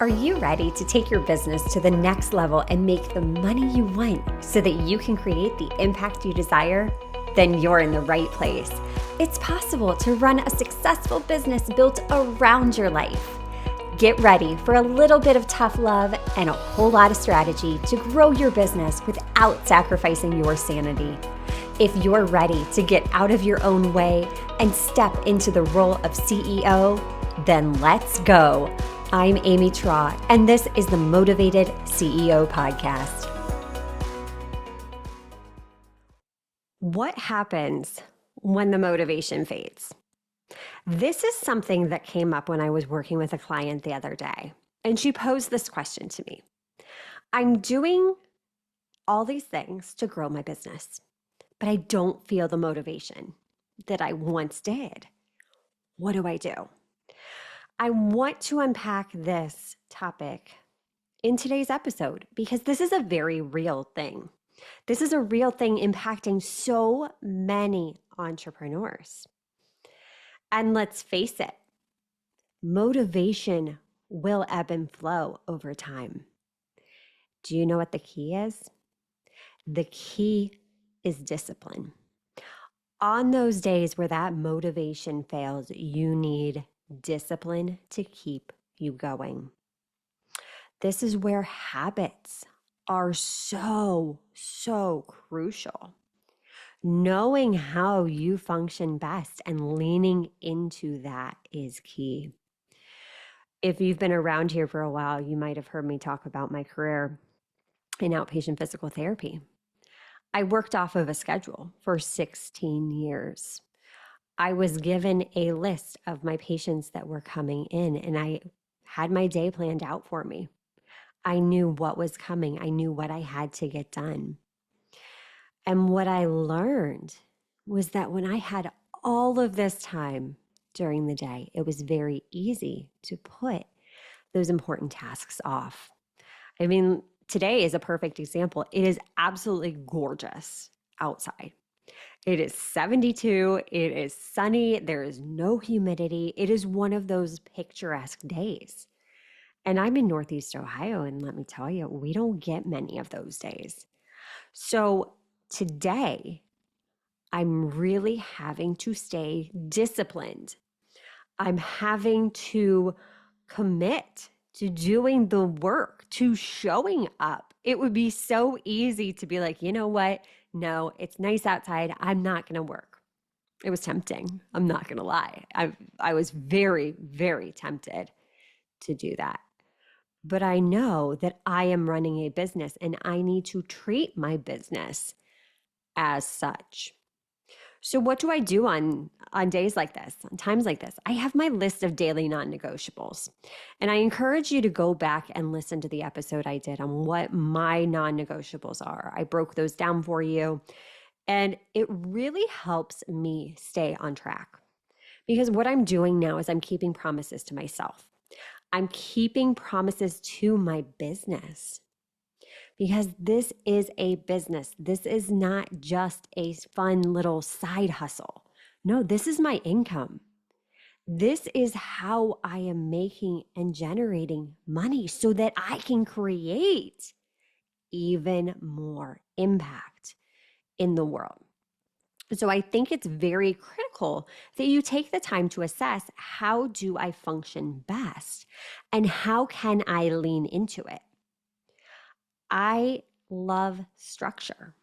Are you ready to take your business to the next level and make the money you want so that you can create the impact you desire? Then you're in the right place. It's possible to run a successful business built around your life. Get ready for a little bit of tough love and a whole lot of strategy to grow your business without sacrificing your sanity. If you're ready to get out of your own way and step into the role of CEO, then let's go. I'm Amy Traugh, and this is the Motivated CEO Podcast. What happens when the motivation fades? This is something that came up when I was working with a client the other day, and she posed this question to me. I'm doing all these things to grow my business, but I don't feel the motivation that I once did. What do I do? I want to unpack this topic in today's episode because this is a very real thing. This is a real thing impacting so many entrepreneurs. And let's face it, motivation will ebb and flow over time. Do you know what the key is? The key is discipline. On those days where that motivation fails, you need discipline to keep you going. This is where habits are so crucial. Knowing how you function best and leaning into that is key. If you've been around here for a while, you might have heard me talk about my career in outpatient physical therapy. I worked off of a schedule for 16 years. I was given a list of my patients that were coming in, and I had my day planned out for me. I knew what was coming. I knew what I had to get done. And what I learned was that when I had all of this time during the day, it was very easy to put those important tasks off. I mean, today is a perfect example. It is absolutely gorgeous outside. It is 72. It is sunny. There is no humidity. It is one of those picturesque days. And I'm in Northeast Ohio, and let me tell you, we don't get many of those days. So today, I'm really having to stay disciplined. I'm having to commit to doing the work, to showing up. It would be so easy to be like, you know what? No, it's nice outside. I'm not going to work. It was tempting. I'm not going to lie. I was very, very tempted to do that. But I know that I am running a business and I need to treat my business as such. So what do I do on days like this, on times like this? I have my list of daily non-negotiables. And I encourage you to go back and listen to the episode I did on what my non-negotiables are. I broke those down for you. And it really helps me stay on track. Because what I'm doing now is I'm keeping promises to myself. I'm keeping promises to my business. Because this is a business. This is not just a fun little side hustle. No, this is my income. This is how I am making and generating money so that I can create even more impact in the world. So I think it's very critical that you take the time to assess, how do I function best and how can I lean into it? I love structure.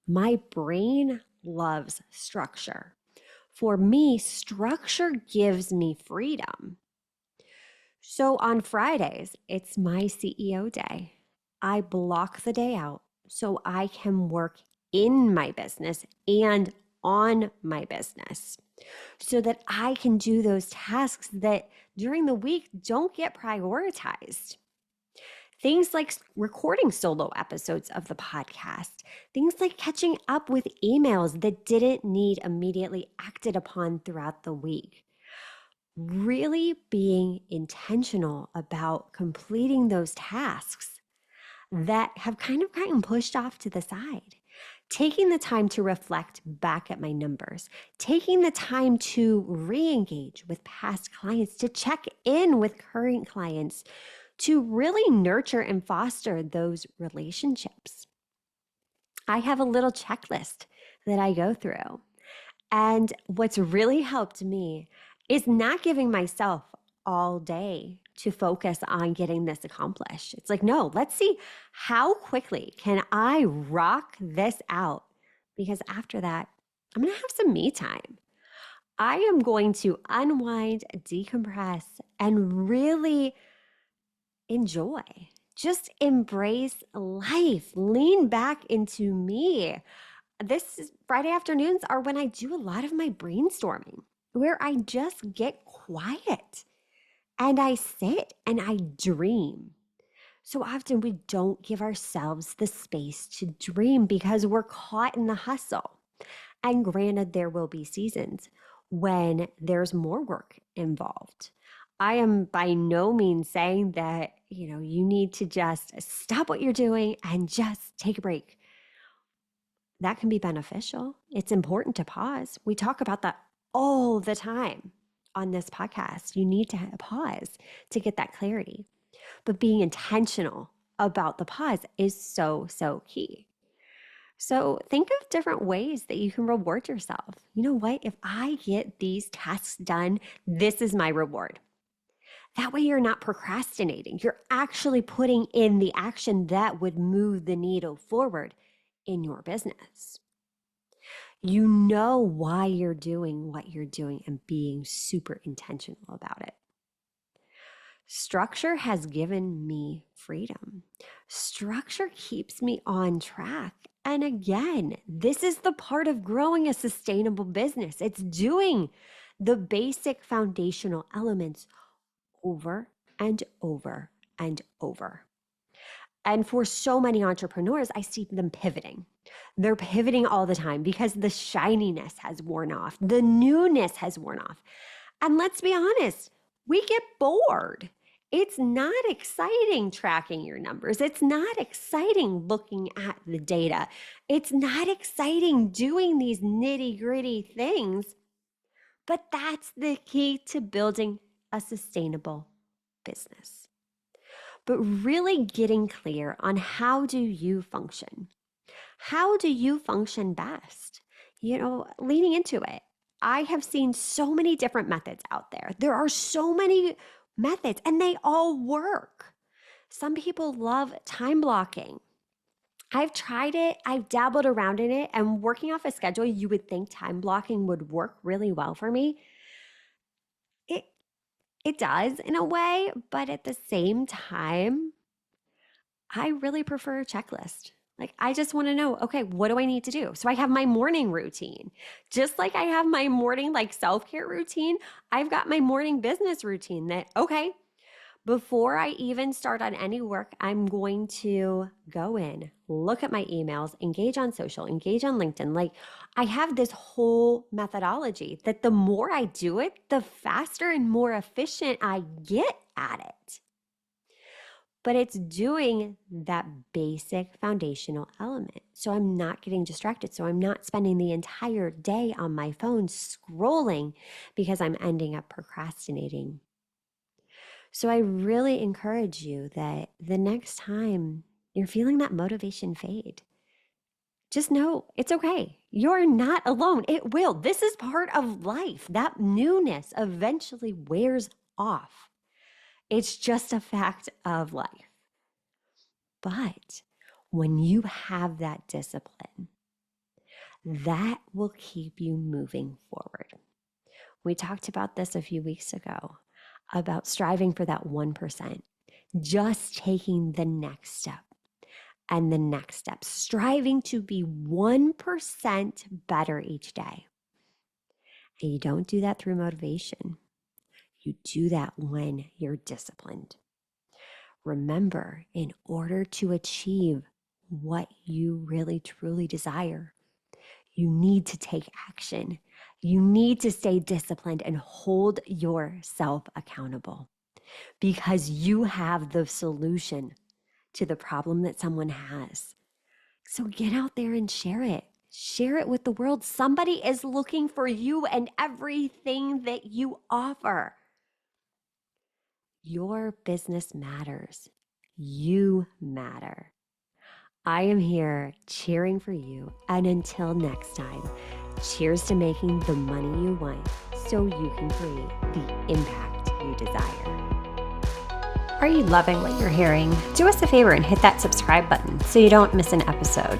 My brain loves structure. For me, structure gives me freedom. So on Fridays, it's my CEO day. I block the day out so I can work in my business and on my business so that I can do those tasks that during the week don't get prioritized. Things like recording solo episodes of the podcast, things like catching up with emails that didn't need immediately acted upon throughout the week. Really being intentional about completing those tasks that have kind of gotten pushed off to the side. Taking the time to reflect back at my numbers, taking the time to re-engage with past clients, to check in with current clients, to really nurture and foster those relationships. I have a little checklist that I go through. And what's really helped me is not giving myself all day to focus on getting this accomplished. It's like, no, let's see how quickly can I rock this out? Because after that, I'm going to have some me time. I am going to unwind, decompress, and really enjoy. Just embrace life. Lean back into me. Friday afternoons are when I do a lot of my brainstorming, where I just get quiet and I sit and I dream. So often we don't give ourselves the space to dream because we're caught in the hustle. And granted, there will be seasons when there's more work involved. I am by no means saying that, you need to just stop what you're doing and just take a break. That can be beneficial. It's important to pause. We talk about that all the time on this podcast. You need to pause to get that clarity. But being intentional about the pause is so, so key. So think of different ways that you can reward yourself. You know what? If I get these tasks done, this is my reward. That way you're not procrastinating. You're actually putting in the action that would move the needle forward in your business. You know why you're doing what you're doing and being super intentional about it. Structure has given me freedom. Structure keeps me on track. And again, this is the part of growing a sustainable business. It's doing the basic foundational elements over and over and over. And for so many entrepreneurs, I see them pivoting. They're pivoting all the time because the shininess has worn off. The newness has worn off. And let's be honest, we get bored. It's not exciting tracking your numbers. It's not exciting looking at the data. It's not exciting doing these nitty-gritty things. But that's the key to building a sustainable business. But really getting clear on how do you function? How do you function best? Leaning into it. I have seen so many different methods out there. There are so many methods and they all work. Some people love time blocking. I've tried it. I've dabbled around in it, and working off a schedule, you would think time blocking would work really well for me. It does in a way, but at the same time, I really prefer a checklist. Like, I just want to know, okay, what do I need to do? So I have my morning routine. Just like I have my morning self-care routine, I've got my morning business routine that, okay, before I even start on any work, I'm going to go in, look at my emails, engage on social, engage on LinkedIn. I have this whole methodology that the more I do it, the faster and more efficient I get at it. But it's doing that basic foundational element. So I'm not getting distracted. So I'm not spending the entire day on my phone scrolling because I'm ending up procrastinating. So I really encourage you that the next time you're feeling that motivation fade, just know it's okay. You're not alone. It will. This is part of life. That newness eventually wears off. It's just a fact of life. But when you have that discipline, that will keep you moving forward. We talked about this a few weeks ago about striving for that 1%, just taking the next step and the next step, striving to be 1% better each day. And you don't do that through motivation. You do that when you're disciplined. Remember, in order to achieve what you really truly desire, you need to take action. You need to stay disciplined and hold yourself accountable because you have the solution to the problem that someone has. So get out there and share it. Share it with the world. Somebody is looking for you and everything that you offer. Your business matters. You matter. I am here cheering for you. And until next time, cheers to making the money you want so you can create the impact you desire. Are you loving what you're hearing? Do us a favor and hit that subscribe button so you don't miss an episode.